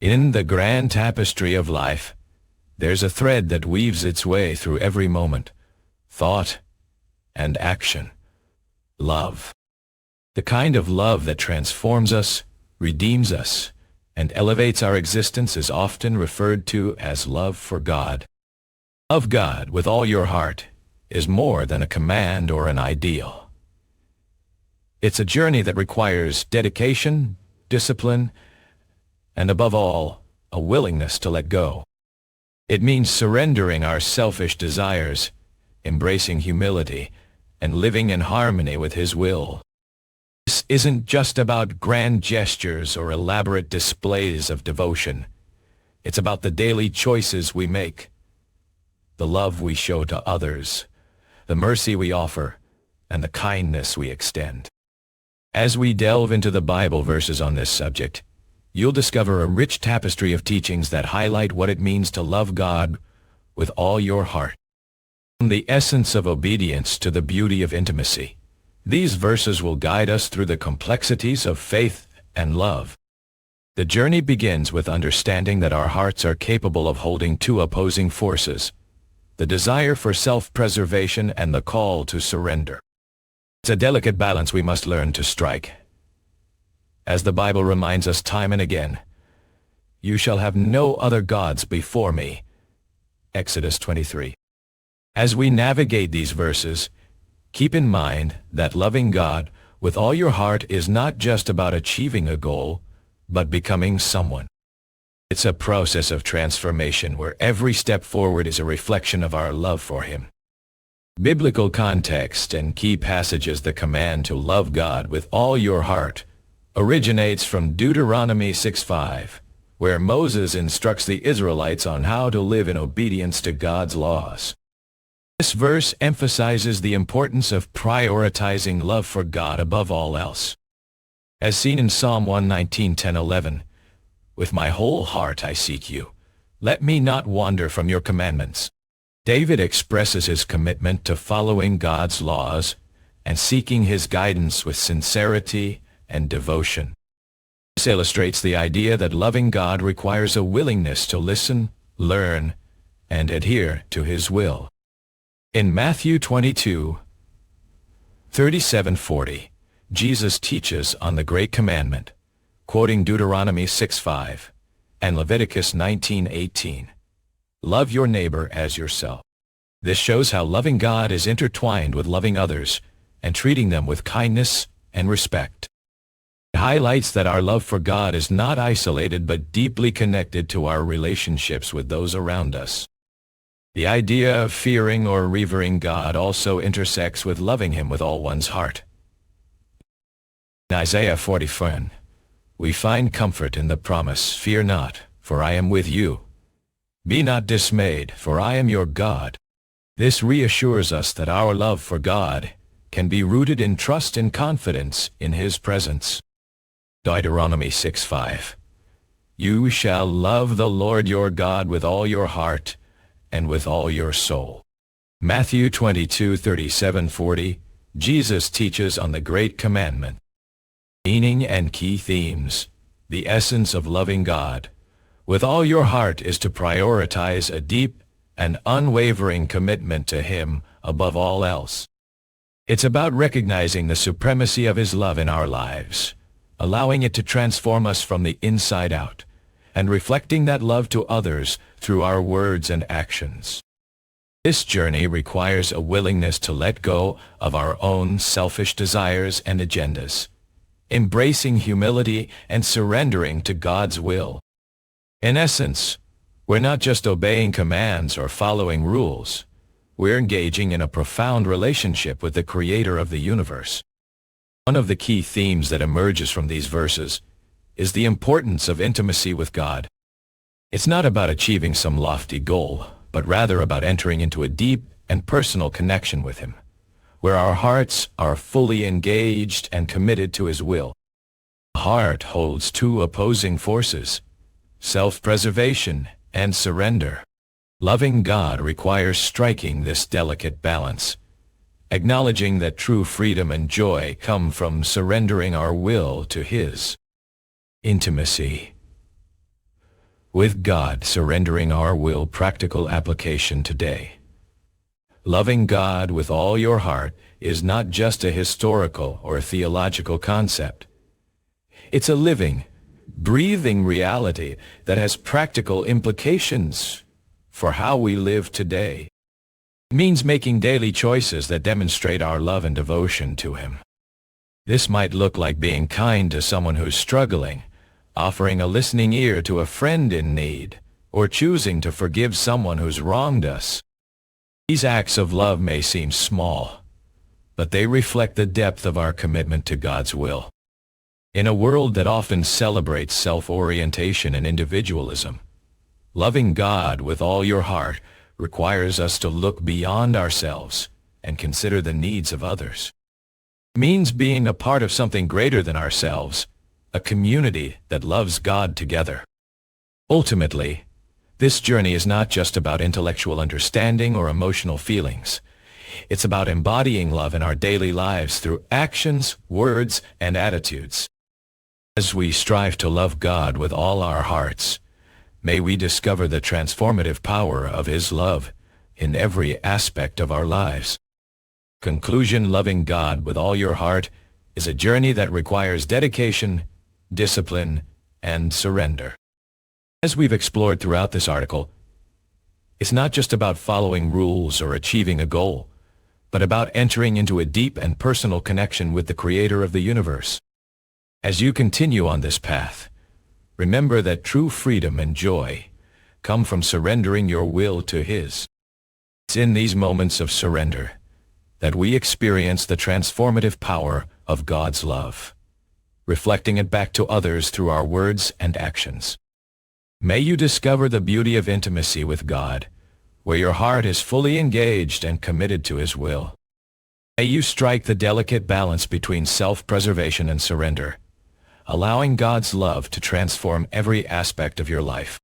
In the grand tapestry of life, there's a thread that weaves its way through every moment, thought, and action. Love. The kind of love that transforms us, redeems us, and elevates our existence is often referred to as love for God. Love God with all your heart is more than a command or an ideal. It's a journey that requires dedication, discipline, and above all, a willingness to let go. It means surrendering our selfish desires, embracing humility, and living in harmony with His will. This isn't just about grand gestures or elaborate displays of devotion. It's about the daily choices we make, the love we show to others, the mercy we offer, and the kindness we extend. As we delve into the Bible verses on this subject, you'll discover a rich tapestry of teachings that highlight what it means to love God with all your heart. From the essence of obedience to the beauty of intimacy, these verses will guide us through the complexities of faith and love. The journey begins with understanding that our hearts are capable of holding two opposing forces, the desire for self-preservation and the call to surrender. It's a delicate balance we must learn to strike. As the Bible reminds us time and again, "You shall have no other gods before me." Exodus 23. As we navigate these verses, keep in mind that loving God with all your heart is not just about achieving a goal, but becoming someone. It's a process of transformation where every step forward is a reflection of our love for Him. Biblical context and key passages. The command to love God with all your heart originates from Deuteronomy 6:5, where Moses instructs the Israelites on how to live in obedience to God's laws. This verse emphasizes the importance of prioritizing love for God above all else. As seen in Psalm 119:10-11, "With my whole heart I seek you. Let me not wander from your commandments." David expresses his commitment to following God's laws and seeking His guidance with sincerity and devotion. This illustrates the idea that loving God requires a willingness to listen, learn, and adhere to His will. In Matthew 22:37-40, Jesus teaches on the Great Commandment, quoting Deuteronomy 6:5 and Leviticus 19:18. Love your neighbor as yourself. This shows how loving God is intertwined with loving others and treating them with kindness and respect. It highlights that our love for God is not isolated but deeply connected to our relationships with those around us. The idea of fearing or revering God also intersects with loving Him with all one's heart. In Isaiah 40:1, we find comfort in the promise, "Fear not, for I am with you. Be not dismayed, for I am your God." This reassures us that our love for God can be rooted in trust and confidence in His presence. Deuteronomy 6:5, "You shall love the Lord your God with all your heart and with all your soul." Matthew 22:37-40, Jesus teaches on the Great Commandment. Meaning and key themes. The essence of loving God with all your heart is to prioritize a deep and unwavering commitment to Him above all else. It's about recognizing the supremacy of His love in our lives, allowing it to transform us from the inside out, and reflecting that love to others through our words and actions. This journey requires a willingness to let go of our own selfish desires and agendas, embracing humility and surrendering to God's will. In essence, we're not just obeying commands or following rules. We're engaging in a profound relationship with the Creator of the universe. One of the key themes that emerges from these verses is the importance of intimacy with God. It's not about achieving some lofty goal, but rather about entering into a deep and personal connection with Him, where our hearts are fully engaged and committed to His will. The heart holds two opposing forces, self-preservation and surrender. Loving God requires striking this delicate balance, acknowledging that true freedom and joy come from surrendering our will to His. Intimacy. with God, surrendering our will. Practical application today. Loving God with all your heart is not just a historical or a theological concept. It's a living, breathing reality that has practical implications for how we live today. It means making daily choices that demonstrate our love and devotion to Him. This might look like being kind to someone who's struggling, offering a listening ear to a friend in need, or choosing to forgive someone who's wronged us. These acts of love may seem small, but they reflect the depth of our commitment to God's will. In a world that often celebrates self-orientation and individualism, loving God with all your heart requires us to look beyond ourselves and consider the needs of others. It means being a part of something greater than ourselves, a community that loves God together. Ultimately, this journey is not just about intellectual understanding or emotional feelings. It's about embodying love in our daily lives through actions, words, and attitudes. As we strive to love God with all our hearts, may we discover the transformative power of His love in every aspect of our lives. Conclusion: loving God with all your heart is a journey that requires dedication, discipline, and surrender. As we've explored throughout this article, it's not just about following rules or achieving a goal, but about entering into a deep and personal connection with the Creator of the universe. As you continue on this path, remember that true freedom and joy come from surrendering your will to His. It's in these moments of surrender that we experience the transformative power of God's love, reflecting it back to others through our words and actions. May you discover the beauty of intimacy with God, where your heart is fully engaged and committed to His will. May you strike the delicate balance between self-preservation and surrender, allowing God's love to transform every aspect of your life.